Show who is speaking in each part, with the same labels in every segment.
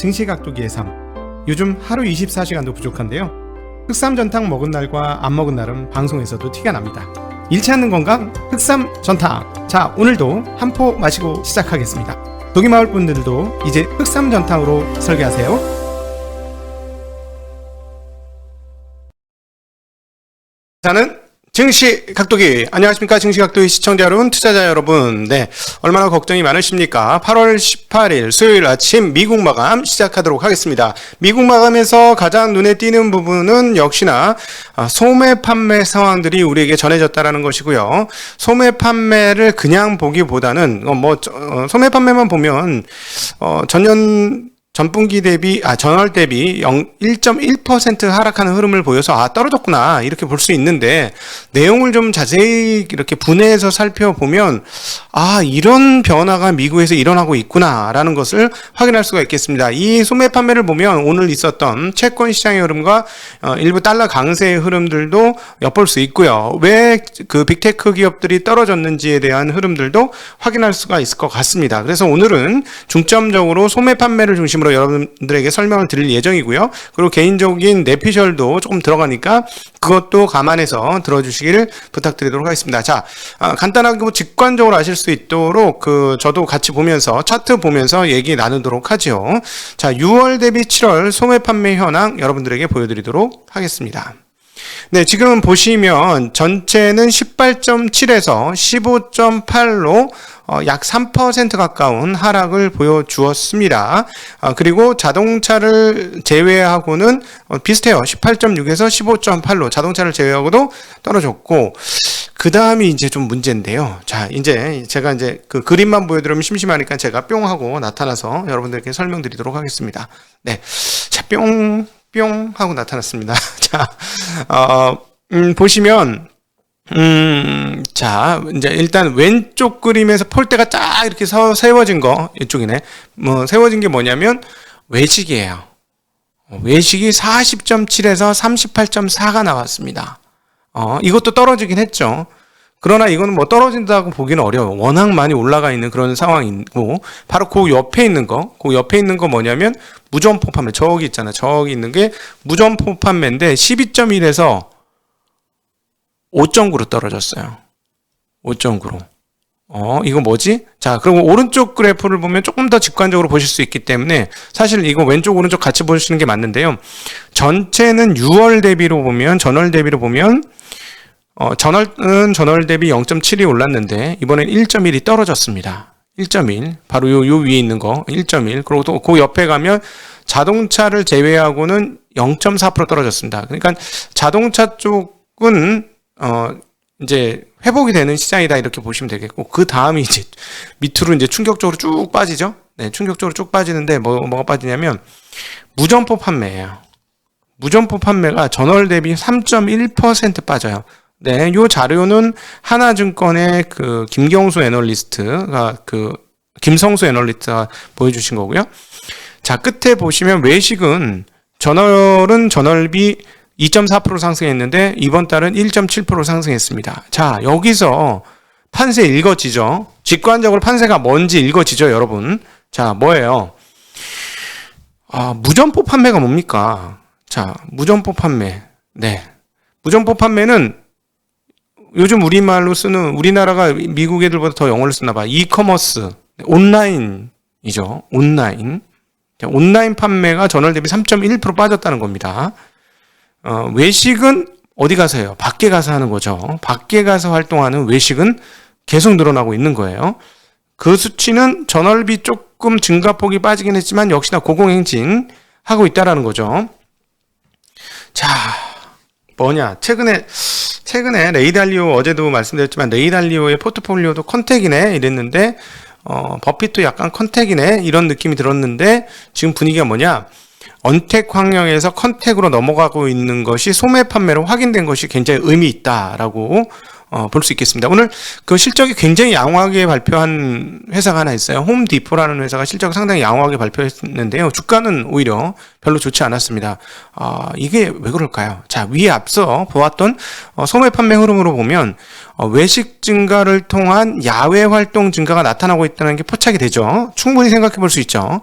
Speaker 1: 증시각도기의 삶. 요즘 하루 24시간도 부족한데요. 흑삼전탕 먹은 날과 안 먹은 날은 방송에서도 티가 납니다. 잃지 않는 건강 흑삼전탕. 자, 오늘도 한 포 마시고 시작하겠습니다. 독이마을 분들도 이제 흑삼전탕으로 설계하세요. 자는 증시각도기. 안녕하십니까, 증시각도기 시청자 여러분, 투자자 여러분. 네, 얼마나 걱정이 많으십니까? 8월 18일 수요일 아침 미국 마감 시작하도록 하겠습니다. 미국 마감에서 가장 눈에 띄는 부분은 역시나 소매 판매 상황들이 우리에게 전해졌다라는 것이고요. 소매 판매를 그냥 보기보다는 소매 판매만 보면 전분기 대비, 전월 대비 1.1% 하락하는 흐름을 보여서 떨어졌구나 이렇게 볼 수 있는데, 내용을 좀 자세히 이렇게 분해해서 살펴보면 이런 변화가 미국에서 일어나고 있구나 라는 것을 확인할 수가 있겠습니다. 이 소매 판매를 보면 오늘 있었던 채권 시장의 흐름과 일부 달러 강세의 흐름들도 엿볼 수 있고요. 왜 그 빅테크 기업들이 떨어졌는지에 대한 흐름들도 확인할 수가 있을 것 같습니다. 그래서 오늘은 중점적으로 소매 판매를 중심으로 여러분들에게 설명을 드릴 예정이고요. 그리고 개인적인 내피셜도 조금 들어가니까 그것도 감안해서 들어주시기를 부탁드리도록 하겠습니다. 자, 간단하게 직관적으로 아실 수 있도록 저도 같이 보면서 차트 보면서 얘기 나누도록 하죠. 자, 6월 대비 7월 소매 판매 현황 여러분들에게 보여드리도록 하겠습니다. 네, 지금 보시면 전체는 18.7에서 15.8로 약 3% 가까운 하락을 보여주었습니다. 그리고 자동차를 제외하고는 비슷해요. 18.6에서 15.8로 자동차를 제외하고도 떨어졌고, 그 다음이 이제 좀 문제인데요. 자, 이제 제가 그 그림만 보여드리면 심심하니까 제가 뿅 하고 나타나서 여러분들께 설명드리도록 하겠습니다. 네, 자, 뿅 하고 나타났습니다. 자, 보시면 자, 이제 일단 왼쪽 그림에서 폴대가 쫙 이렇게 세워진 거, 이쪽이네. 세워진 게 뭐냐면 외식이에요. 외식이 40.7에서 38.4가 나왔습니다. 이것도 떨어지긴 했죠. 그러나 이거는 떨어진다고 보기는 어려워요. 워낙 많이 올라가 있는 그런 상황이고, 바로 그 옆에 있는 거 뭐냐면 무점포 판매. 저기 있잖아요. 저기 있는 게 무점포 판매인데 12.1에서 5.9로 떨어졌어요. 5.9로. 이거 뭐지? 자, 그리고 오른쪽 그래프를 보면 조금 더 직관적으로 보실 수 있기 때문에 사실 이거 왼쪽 오른쪽 같이 보시는 게 맞는데요. 전체는 6월 대비로 보면, 전월 대비로 보면 전월은 전월 대비 0.7이 올랐는데 이번엔 1.1이 떨어졌습니다. 1.1. 바로 요 위에 있는 거 1.1. 그리고 또 그 옆에 가면 자동차를 제외하고는 0.4% 떨어졌습니다. 그러니까 자동차 쪽은 이제 회복이 되는 시장이다 이렇게 보시면 되겠고, 그 다음이 이제 밑으로 이제 충격적으로 쭉 빠지죠. 네, 충격적으로 쭉 빠지는데 뭐가 빠지냐면 무점포 판매예요. 무점포 판매가 전월 대비 3.1% 빠져요. 네, 요 자료는 하나증권의 김경수 애널리스트가 김성수 애널리스트가 보여주신 거고요. 자, 끝에 보시면 외식은 전월은 전월비 2.4% 상승했는데 이번 달은 1.7% 상승했습니다. 자, 여기서 판세 읽어지죠? 직관적으로 판세가 뭔지 읽어지죠, 여러분? 자, 뭐예요? 무점포 판매가 뭡니까? 자, 무점포 판매. 네. 무점포 판매는 요즘 우리말로 쓰는, 우리나라가 미국 애들보다 더 영어를 쓰나 봐. 이커머스, 온라인이죠. 온라인. 온라인 판매가 전월 대비 3.1% 빠졌다는 겁니다. 외식은 어디 가서 해요? 밖에 가서 하는 거죠. 밖에 가서 활동하는 외식은 계속 늘어나고 있는 거예요. 그 수치는 전월비 조금 증가폭이 빠지긴 했지만 역시나 고공행진 하고 있다라는 거죠. 자, 뭐냐? 최근에 레이달리오, 어제도 말씀드렸지만 레이달리오의 포트폴리오도 컨택이네 이랬는데, 버핏도 약간 컨택이네 이런 느낌이 들었는데, 지금 분위기가 뭐냐? 언택 환경에서 컨택으로 넘어가고 있는 것이 소매 판매로 확인된 것이 굉장히 의미 있다라고 볼 수 있겠습니다. 오늘 그 실적이 굉장히 양호하게 발표한 회사가 하나 있어요. 홈디포라는 회사가 실적을 상당히 양호하게 발표했는데요. 주가는 오히려 별로 좋지 않았습니다. 이게 왜 그럴까요? 자, 위에 앞서 보았던 소매 판매 흐름으로 보면 외식 증가를 통한 야외 활동 증가가 나타나고 있다는 게 포착이 되죠. 충분히 생각해 볼 수 있죠.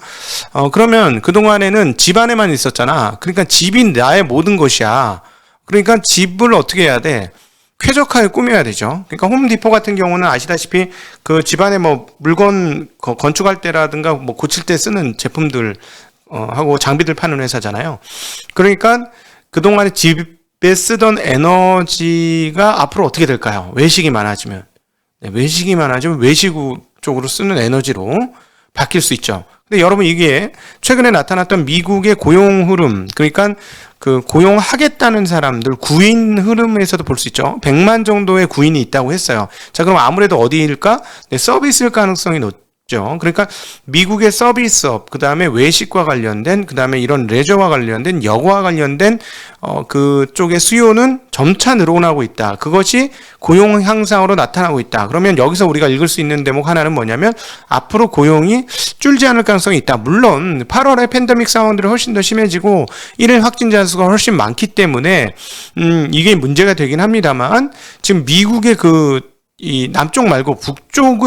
Speaker 1: 그러면 그동안에는 집 안에만 있었잖아. 그러니까 집이 나의 모든 것이야. 그러니까 집을 어떻게 해야 돼? 쾌적하게 꾸며야 되죠. 그러니까 홈디포 같은 경우는 아시다시피 그 집안에 뭐 물건 건축할 때라든가 뭐 고칠 때 쓰는 제품들 하고 장비들 파는 회사잖아요. 그러니까 그동안에 집에 쓰던 에너지가 앞으로 어떻게 될까요? 외식이 많아지면. 네, 외식이 많아지면 외식 쪽으로 쓰는 에너지로 바뀔 수 있죠. 근데 여러분 이게 최근에 나타났던 미국의 고용 흐름, 그러니까 그 고용하겠다는 사람들 구인 흐름에서도 볼 수 있죠. 100만 정도의 구인이 있다고 했어요. 자, 그럼 아무래도 어디일까? 네, 서비스일 가능성이 높죠. 그러니까 미국의 서비스업, 그 다음에 외식과 관련된, 그 다음에 이런 레저와 관련된, 여가와 관련된 그쪽의 수요는 점차 늘어나고 있다. 그것이 고용 향상으로 나타나고 있다. 그러면 여기서 우리가 읽을 수 있는 대목 하나는 뭐냐면 앞으로 고용이 줄지 않을 가능성이 있다. 물론 8월에 팬데믹 상황들이 훨씬 더 심해지고 일일 확진자 수가 훨씬 많기 때문에 이게 문제가 되긴 합니다만 지금 미국의 이 남쪽 말고 북쪽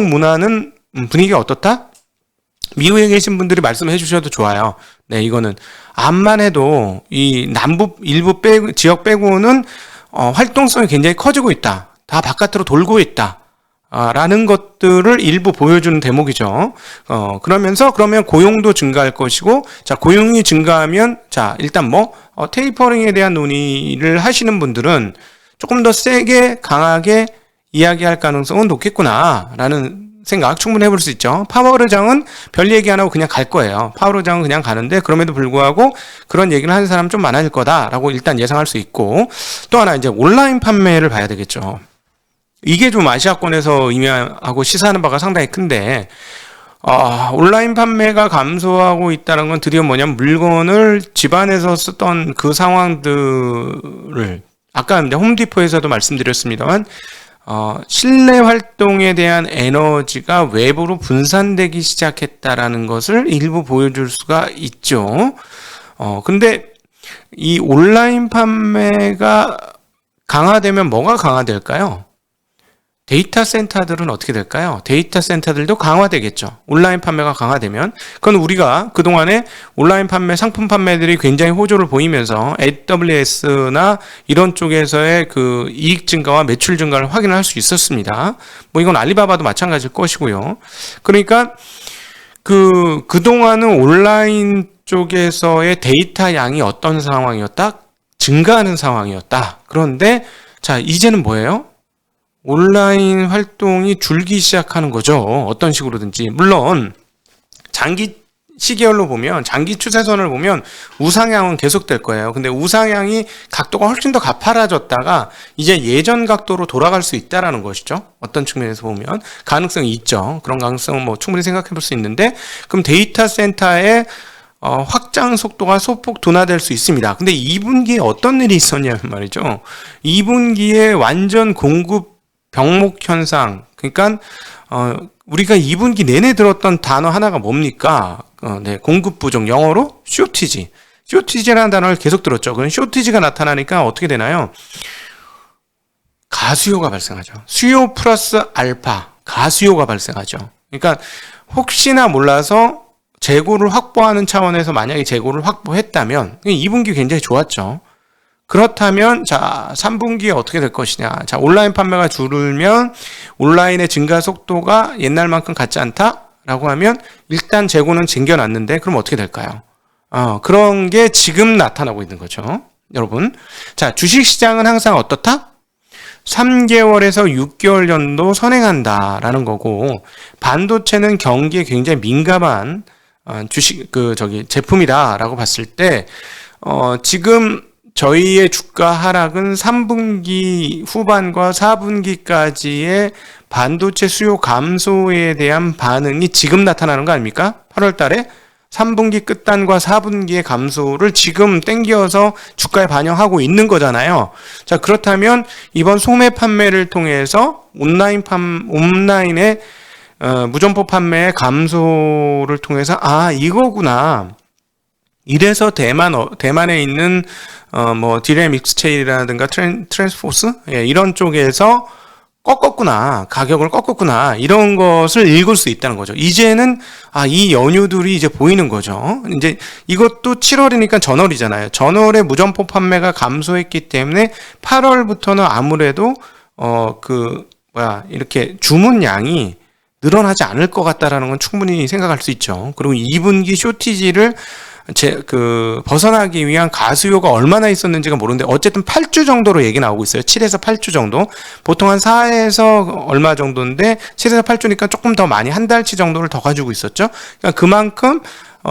Speaker 1: 문화는 분위기가 어떻다? 미국에 계신 분들이 말씀해 주셔도 좋아요. 네, 이거는 암만 해도 이 남부 일부 지역 빼고는 활동성이 굉장히 커지고 있다. 다 바깥으로 돌고 있다. 라는 것들을 일부 보여주는 대목이죠. 그러면 고용도 증가할 것이고, 자, 고용이 증가하면, 자, 일단 테이퍼링에 대한 논의를 하시는 분들은 조금 더 세게 강하게 이야기할 가능성은 높겠구나라는 생각 충분히 해볼 수 있죠. 파월 의장은 별 얘기 안 하고 그냥 갈 거예요. 파월 의장은 그냥 가는데 그럼에도 불구하고 그런 얘기를 하는 사람 좀 많아질 거다라고 일단 예상할 수 있고, 또 하나 이제 온라인 판매를 봐야 되겠죠. 이게 좀 아시아권에서 의미하고 시사하는 바가 상당히 큰데 온라인 판매가 감소하고 있다는 건 드디어 뭐냐면 물건을 집안에서 쓰던 그 상황들을 아까 이제 홈디포에서도 말씀드렸습니다만 실내 활동에 대한 에너지가 외부로 분산되기 시작했다라는 것을 일부 보여줄 수가 있죠. 근데 이 온라인 판매가 강화되면 뭐가 강화될까요? 데이터 센터들은 어떻게 될까요? 데이터 센터들도 강화되겠죠. 온라인 판매가 강화되면. 그건 우리가 그동안에 온라인 판매, 상품 판매들이 굉장히 호조를 보이면서 AWS나 이런 쪽에서의 그 이익 증가와 매출 증가를 확인할 수 있었습니다. 이건 알리바바도 마찬가지일 것이고요. 그러니까 그동안은 온라인 쪽에서의 데이터 양이 어떤 상황이었다? 증가하는 상황이었다. 그런데 자, 이제는 뭐예요? 온라인 활동이 줄기 시작하는 거죠. 어떤 식으로든지. 물론 장기 시계열로 보면, 장기 추세선을 보면 우상향은 계속될 거예요. 근데 우상향이 각도가 훨씬 더 가파라졌다가 이제 예전 각도로 돌아갈 수 있다라는 것이죠. 어떤 측면에서 보면 가능성이 있죠. 그런 가능성은 충분히 생각해 볼 수 있는데, 그럼 데이터 센터의 확장 속도가 소폭 둔화될 수 있습니다. 근데 2분기에 어떤 일이 있었냐면 말이죠. 2분기에 완전 공급 병목 현상. 그러니까 우리가 2분기 내내 들었던 단어 하나가 뭡니까? 네, 공급 부족. 영어로 쇼티지. 쇼티지라는 단어를 계속 들었죠. 그럼 쇼티지가 나타나니까 어떻게 되나요? 가수요가 발생하죠. 수요 플러스 알파, 가수요가 발생하죠. 그러니까 혹시나 몰라서 재고를 확보하는 차원에서 만약에 재고를 확보했다면 2분기 굉장히 좋았죠. 그렇다면 자 3분기에 어떻게 될 것이냐. 자, 온라인 판매가 줄으면 온라인의 증가 속도가 옛날만큼 같지 않다라고 하면 일단 재고는 쟁겨놨는데 그럼 어떻게 될까요? 그런 게 지금 나타나고 있는 거죠. 여러분, 자, 주식시장은 항상 어떻다? 3개월에서 6개월 정도 선행한다라는 거고, 반도체는 경기에 굉장히 민감한 제품이다라고 봤을 때 지금 저희의 주가 하락은 3분기 후반과 4분기까지의 반도체 수요 감소에 대한 반응이 지금 나타나는 거 아닙니까? 8월 달에 3분기 끝단과 4분기의 감소를 지금 땡겨서 주가에 반영하고 있는 거잖아요. 자, 그렇다면 이번 소매 판매를 통해서 온라인의 무점포 판매의 감소를 통해서 이거구나. 이래서 대만에 있는 뭐 디램 익스체인이라든가 트랜스포스 이런 쪽에서 꺾었구나, 가격을 꺾었구나, 이런 것을 읽을 수 있다는 거죠. 이제는 이 연유들이 이제 보이는 거죠. 이제 이것도 7월이니까 전월이잖아요. 전월에 무점포 판매가 감소했기 때문에 8월부터는 아무래도 이렇게 주문량이 늘어나지 않을 것 같다라는 건 충분히 생각할 수 있죠. 그리고 2분기 쇼티지를 벗어나기 위한 가수요가 얼마나 있었는지가 모르는데 어쨌든 8주 정도로 얘기 나오고 있어요. 7에서 8주 정도. 보통 한 4에서 얼마 정도인데 7에서 8주니까 조금 더 많이 한 달치 정도를 더 가지고 있었죠. 그러니까 그만큼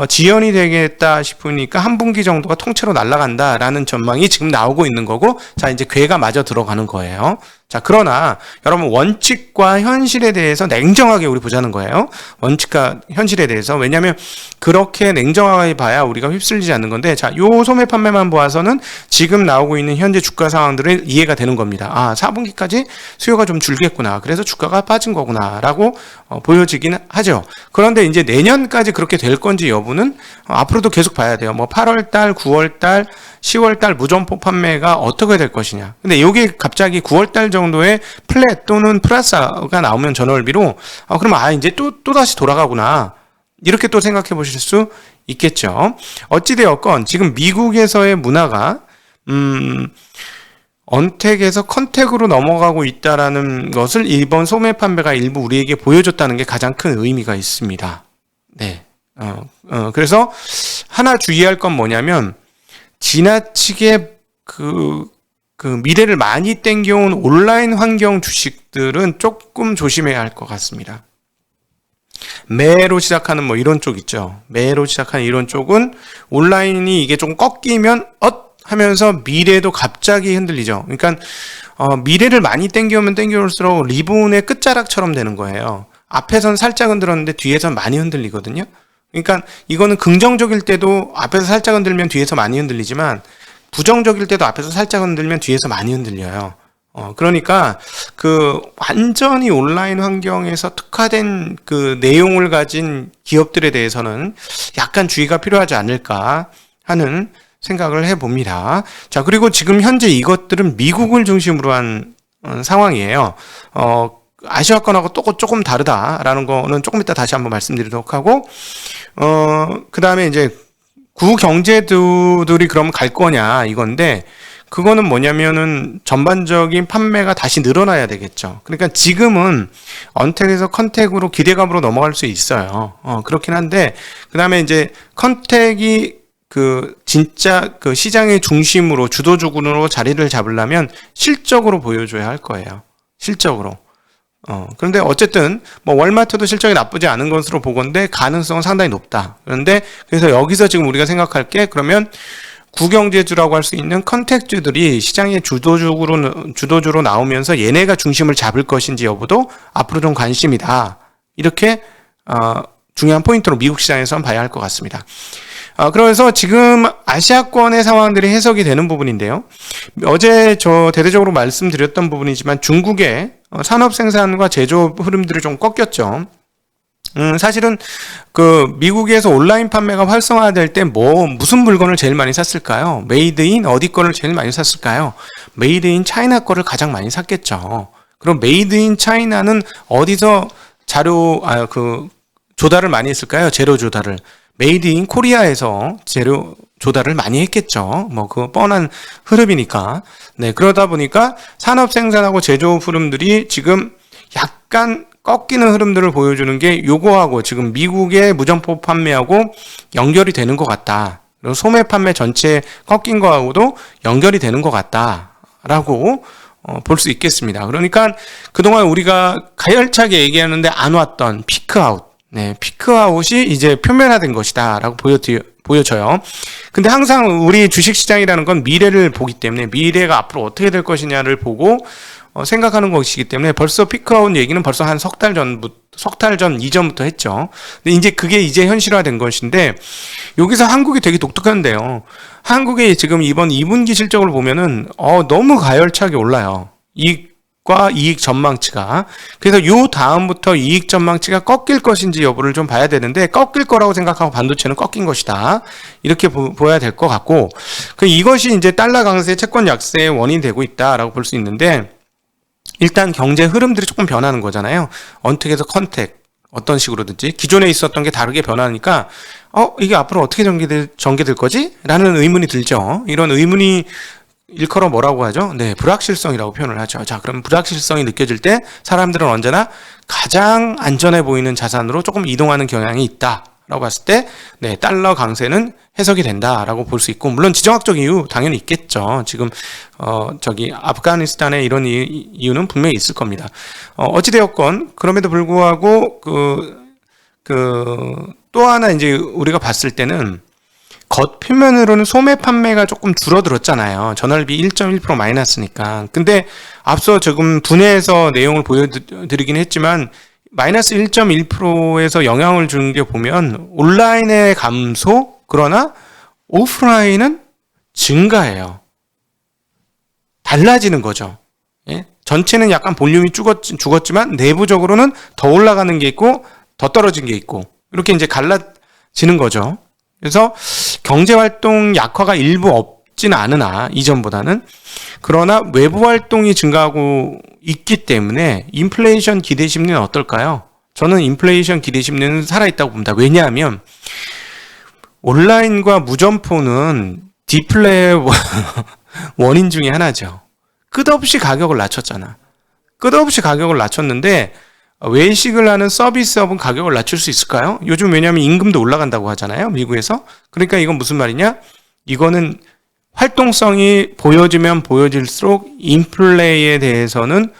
Speaker 1: 지연이 되겠다 싶으니까 한 분기 정도가 통째로 날아간다라는 전망이 지금 나오고 있는 거고, 자, 이제 괴가 마저 들어가는 거예요. 자, 그러나 여러분 원칙과 현실에 대해서 냉정하게 우리 보자는 거예요. 원칙과 현실에 대해서. 왜냐하면 그렇게 냉정하게 봐야 우리가 휩쓸리지 않는 건데, 자, 요 소매 판매만 보아서는 지금 나오고 있는 현재 주가 상황들을 이해가 되는 겁니다. 4분기까지 수요가 좀 줄겠구나. 그래서 주가가 빠진 거구나 라고 보여지긴 하죠. 그런데 이제 내년까지 그렇게 될 건지 여부는 앞으로도 계속 봐야 돼요. 뭐 8월달, 9월달, 10월달 무점포 판매가 어떻게 될 것이냐. 근데 이게 갑자기 9월달 정도에 플랫 또는 플러스가 나오면 전월비로 그러면 이제 또 다시 돌아가구나. 이렇게 또 생각해 보실 수 있겠죠. 어찌되었건 지금 미국에서의 문화가 언택에서 컨택으로 넘어가고 있다라는 것을 이번 소매 판매가 일부 우리에게 보여줬다는 게 가장 큰 의미가 있습니다. 네. 그래서 하나 주의할 건 뭐냐면 지나치게 그 미래를 많이 땡겨온 온라인 환경 주식들은 조금 조심해야 할 것 같습니다. 매로 시작하는 뭐 이런 쪽 있죠. 매로 시작하는 이런 쪽은 온라인이 이게 좀 꺾이면 하면서 미래도 갑자기 흔들리죠. 그러니까 미래를 많이 땡겨오면 땡겨올수록 리본의 끝자락처럼 되는 거예요. 앞에선 살짝 흔들었는데 뒤에선 많이 흔들리거든요. 그러니까 이거는 긍정적일 때도 앞에서 살짝 흔들면 뒤에서 많이 흔들리지만 부정적일 때도 앞에서 살짝 흔들면 뒤에서 많이 흔들려요. 그러니까 완전히 온라인 환경에서 특화된 내용을 가진 기업들에 대해서는 약간 주의가 필요하지 않을까 하는 생각을 해봅니다. 자, 그리고 지금 현재 이것들은 미국을 중심으로 한 상황이에요. 아시아권하고 또 조금 다르다라는 거는 조금 이따 다시 한번 말씀드리도록 하고, 그 다음에 이제 구경제들이 그럼 갈 거냐 이건데, 그거는 뭐냐면은 전반적인 판매가 다시 늘어나야 되겠죠. 그러니까 지금은 언택에서 컨택으로 기대감으로 넘어갈 수 있어요. 그렇긴 한데, 그 다음에 이제 컨택이 진짜 시장의 중심으로 주도주군으로 자리를 잡으려면 실적으로 보여줘야 할 거예요. 실적으로. 그런데 어쨌든 뭐 월마트도 실적이 나쁘지 않은 것으로 보건데 가능성은 상당히 높다. 그래서 여기서 지금 우리가 생각할 게, 그러면 구경제주라고 할 수 있는 컨택주들이 시장의 주도주로 나오면서 얘네가 중심을 잡을 것인지 여부도 앞으로 좀 관심이다. 이렇게 중요한 포인트로 미국 시장에서는 봐야 할 것 같습니다. 그래서 지금 아시아권의 상황들이 해석이 되는 부분인데요. 어제 저 대대적으로 말씀드렸던 부분이지만 중국의 산업 생산과 제조업 흐름들이 좀 꺾였죠. 사실은 미국에서 온라인 판매가 활성화될 때 무슨 물건을 제일 많이 샀을까요? 메이드 인 어디 거를 제일 많이 샀을까요? 메이드 인 차이나 거를 가장 많이 샀겠죠. 그럼 메이드 인 차이나는 어디서 조달을 많이 했을까요? 재료 조달을. 메이드 인 코리아에서 재료 조달을 많이 했겠죠. 그거 뻔한 흐름이니까. 네, 그러다 보니까 산업 생산하고 제조업 흐름들이 지금 약간 꺾이는 흐름들을 보여주는 게 요거하고 지금 미국의 무점포 판매하고 연결이 되는 것 같다. 그리고 소매 판매 전체 꺾인 거하고도 연결이 되는 것 같다라고 볼 수 있겠습니다. 그러니까 그동안 우리가 가열차게 얘기하는데 안 왔던 피크아웃. 네, 피크아웃이 이제 표면화된 것이다 라고 보여져요. 근데 항상 우리 주식시장이라는 건 미래를 보기 때문에 미래가 앞으로 어떻게 될 것이냐를 보고 생각하는 것이기 때문에 벌써 피크아웃 얘기는 벌써 한 석 달 전 이전부터 했죠. 근데 이제 그게 이제 현실화된 것인데 여기서 한국이 되게 독특한데요. 한국의 지금 이번 2분기 실적을 보면은 너무 가열차게 올라요. 이익과 이익 전망치가. 그래서 요 다음부터 이익 전망치가 꺾일 것인지 여부를 좀 봐야 되는데 꺾일 거라고 생각하고 반도체는 꺾인 것이다. 이렇게 보여야 될 것 같고 이것이 이제 달러 강세, 채권 약세의 원인이 되고 있다라고 볼 수 있는데 일단 경제 흐름들이 조금 변하는 거잖아요. 언택에서 컨택, 어떤 식으로든지 기존에 있었던 게 다르게 변하니까 이게 앞으로 어떻게 전개될 거지? 라는 의문이 들죠. 이런 의문이 일컬어 뭐라고 하죠? 네, 불확실성이라고 표현을 하죠. 자, 그럼 불확실성이 느껴질 때 사람들은 언제나 가장 안전해 보이는 자산으로 조금 이동하는 경향이 있다. 라고 봤을 때, 네, 달러 강세는 해석이 된다라고 볼 수 있고, 물론 지정학적 이유 당연히 있겠죠. 지금, 아프가니스탄의 이런 이유는 분명히 있을 겁니다. 어찌되었건, 그럼에도 불구하고, 또 하나 이제 우리가 봤을 때는, 겉표면으로는 소매 판매가 조금 줄어들었잖아요. 전월비 1.1% 마이너스니까. 근데 앞서 조금 분해해서 내용을 보여드리긴 했지만, 마이너스 1.1%에서 영향을 주는 게 보면 온라인의 감소, 그러나 오프라인은 증가해요. 달라지는 거죠. 예? 전체는 약간 볼륨이 죽었지만 내부적으로는 더 올라가는 게 있고 더 떨어진 게 있고 이렇게 이제 갈라지는 거죠. 그래서 경제활동 약화가 일부 없지는 않으나 이전보다는 그러나 외부 활동이 증가하고 있기 때문에 인플레이션 기대 심리는 어떨까요? 저는 인플레이션 기대 심리는 살아있다고 봅니다. 왜냐하면 온라인과 무점포는 디플레의 원인 중에 하나죠. 끝없이 가격을 낮췄잖아. 끝없이 가격을 낮췄는데 외식을 하는 서비스업은 가격을 낮출 수 있을까요? 요즘 왜냐하면 임금도 올라간다고 하잖아요. 미국에서. 그러니까 이건 무슨 말이냐? 이거는 활동성이 보여지면 보여질수록 인플레이에 대해서는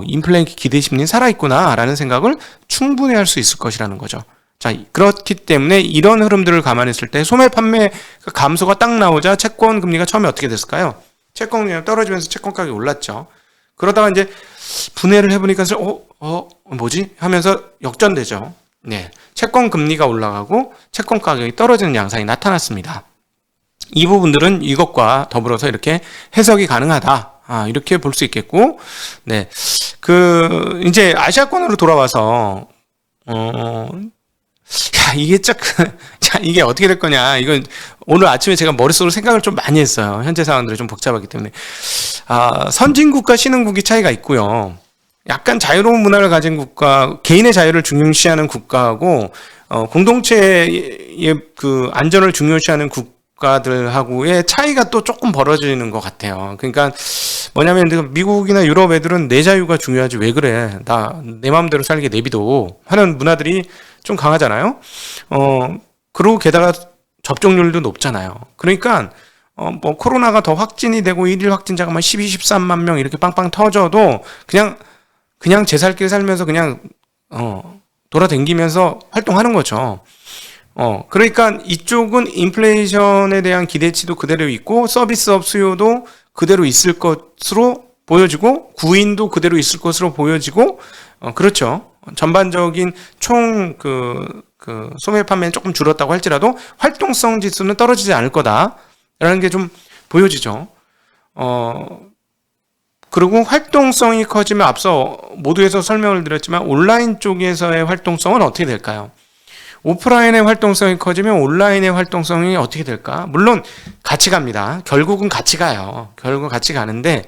Speaker 1: 인플레이 기대 심리는 살아있구나 라는 생각을 충분히 할 수 있을 것이라는 거죠. 자, 그렇기 때문에 이런 흐름들을 감안했을 때 소매 판매 감소가 딱 나오자 채권 금리가 처음에 어떻게 됐을까요? 채권 금리가 떨어지면서 채권 가격이 올랐죠. 그러다가 이제 분해를 해보니까 뭐지? 하면서 역전되죠. 네, 채권 금리가 올라가고 채권 가격이 떨어지는 양상이 나타났습니다. 이 부분들은 이것과 더불어서 이렇게 해석이 가능하다. 이렇게 볼 수 있겠고, 네. 이제 아시아권으로 돌아와서, 이게 어떻게 될 거냐. 이건 오늘 아침에 제가 머릿속으로 생각을 좀 많이 했어요. 현재 상황들이 좀 복잡하기 때문에. 선진국과 신흥국이 차이가 있고요. 약간 자유로운 문화를 가진 국가, 개인의 자유를 중요시하는 국가하고, 공동체의 안전을 중요시하는 국가들하고의 차이가 또 조금 벌어지는 것 같아요. 그러니까 뭐냐면 미국이나 유럽 애들은 내 자유가 중요하지 왜 그래? 나 내 마음대로 살게 내비둬 하는 문화들이 좀 강하잖아요. 그리고 게다가 접종률도 높잖아요. 그러니까 뭐 코로나가 더 확진이 되고 일일 확진자가 막 12, 13만 명 이렇게 빵빵 터져도 그냥 제 살 길 살면서 그냥 돌아다니면서 활동하는 거죠. 그러니까 이쪽은 인플레이션에 대한 기대치도 그대로 있고 서비스업 수요도 그대로 있을 것으로 보여지고 구인도 그대로 있을 것으로 보여지고 그렇죠. 전반적인 총 소매 판매는 조금 줄었다고 할지라도 활동성 지수는 떨어지지 않을 거다라는 게 좀 보여지죠. 그리고 활동성이 커지면 앞서 모두에서 설명을 드렸지만 온라인 쪽에서의 활동성은 어떻게 될까요? 오프라인의 활동성이 커지면 온라인의 활동성이 어떻게 될까? 물론 같이 갑니다. 결국은 같이 가요. 결국은 같이 가는데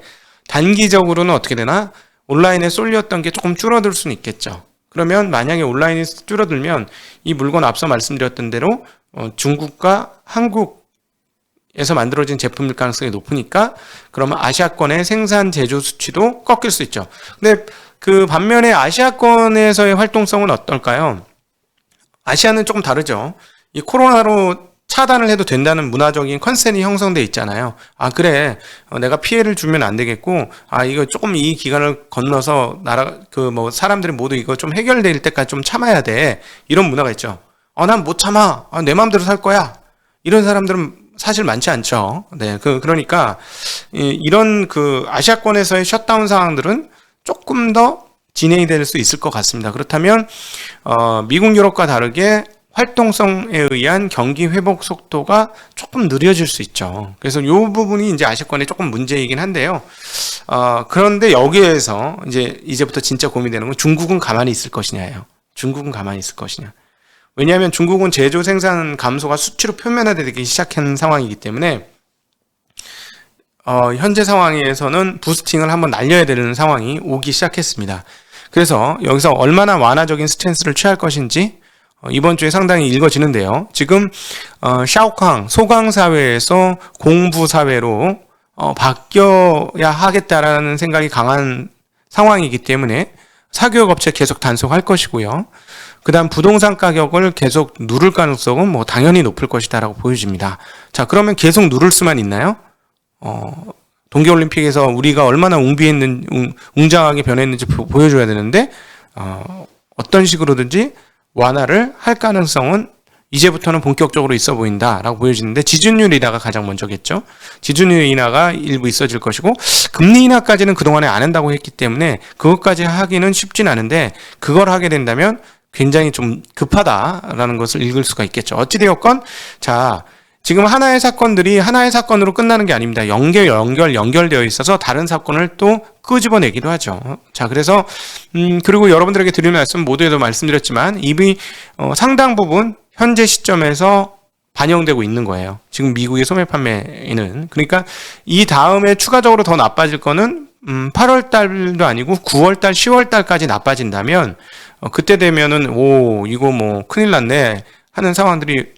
Speaker 1: 단기적으로는 어떻게 되나? 온라인에 쏠렸던 게 조금 줄어들 수는 있겠죠. 그러면 만약에 온라인이 줄어들면 이 물건 앞서 말씀드렸던 대로 중국과 한국에서 만들어진 제품일 가능성이 높으니까 그러면 아시아권의 생산 제조 수치도 꺾일 수 있죠. 근데 반면에 아시아권에서의 활동성은 어떨까요? 아시아는 조금 다르죠. 이 코로나로 차단을 해도 된다는 문화적인 컨센이 형성돼 있잖아요. 그래. 내가 피해를 주면 안 되겠고, 이거 조금 이 기간을 건너서 사람들이 모두 이거 좀 해결될 때까지 좀 참아야 돼. 이런 문화가 있죠. 난 못 참아. 내 마음대로 살 거야. 이런 사람들은 사실 많지 않죠. 네, 그러니까 이런 그 아시아권에서의 셧다운 상황들은 조금 더 진행이 될 수 있을 것 같습니다. 그렇다면 미국, 유럽과 다르게 활동성에 의한 경기 회복 속도가 조금 느려질 수 있죠. 그래서 이 부분이 이제 아시아권의 조금 문제이긴 한데요. 그런데 여기에서 이제부터 진짜 고민되는 건 중국은 가만히 있을 것이냐예요. 중국은 가만히 있을 것이냐. 왜냐하면 중국은 제조 생산 감소가 수치로 표면화되기 시작한 상황이기 때문에 현재 상황에서는 부스팅을 한번 날려야 되는 상황이 오기 시작했습니다. 그래서 여기서 얼마나 완화적인 스탠스를 취할 것인지 이번 주에 상당히 읽어지는데요. 지금 샤오캉 소강 공부 사회로 바뀌어야 하겠다라는 생각이 강한 상황이기 때문에 사교육 업체 계속 단속할 것이고요. 그 다음 부동산 가격을 계속 누를 가능성은 뭐 당연히 높을 것이다라고 보여집니다. 자, 그러면 계속 누를 수만 있나요? 동계올림픽에서 우리가 얼마나 웅장하게 변했는지 보여줘야 되는데 어떤 식으로든지 완화를 할 가능성은 이제부터는 본격적으로 있어 보인다라고 보여지는데 지준율 인하가 가장 먼저겠죠. 지준율 인하가 일부 있어질 것이고 금리 인하까지는 그동안에 안 한다고 했기 때문에 그것까지 하기는 쉽진 않은데 그걸 하게 된다면 굉장히 좀 급하다라는 것을 읽을 수가 있겠죠. 어찌되었건 자 지금 하나의 사건들이 하나의 사건으로 끝나는 게 아닙니다. 연결되어 있어서 다른 사건을 또 끄집어내기도 하죠. 자, 그래서 그리고 여러분들에게 드릴 말씀 모두에도 말씀드렸지만 이미 상당 부분 현재 시점에서 반영되고 있는 거예요. 지금 미국의 소매 판매에는. 그러니까 이 다음에 추가적으로 더 나빠질 거는 8월 달도 아니고 9월 달, 10월 달까지 나빠진다면 그때 되면은 이거 뭐 큰일 났네 하는 상황들이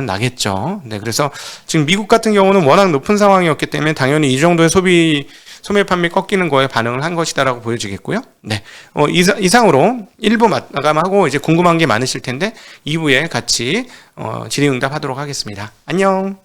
Speaker 1: 나겠죠. 네, 그래서 지금 미국 같은 경우는 워낙 높은 상황이었기 때문에 당연히 이 정도의 소매 판매 꺾이는 거에 반응을 한 것이다라고 보여지겠고요. 네, 이상으로 1부 마감하고 이제 궁금한 게 많으실 텐데 2부에 같이 질의응답하도록 하겠습니다. 안녕.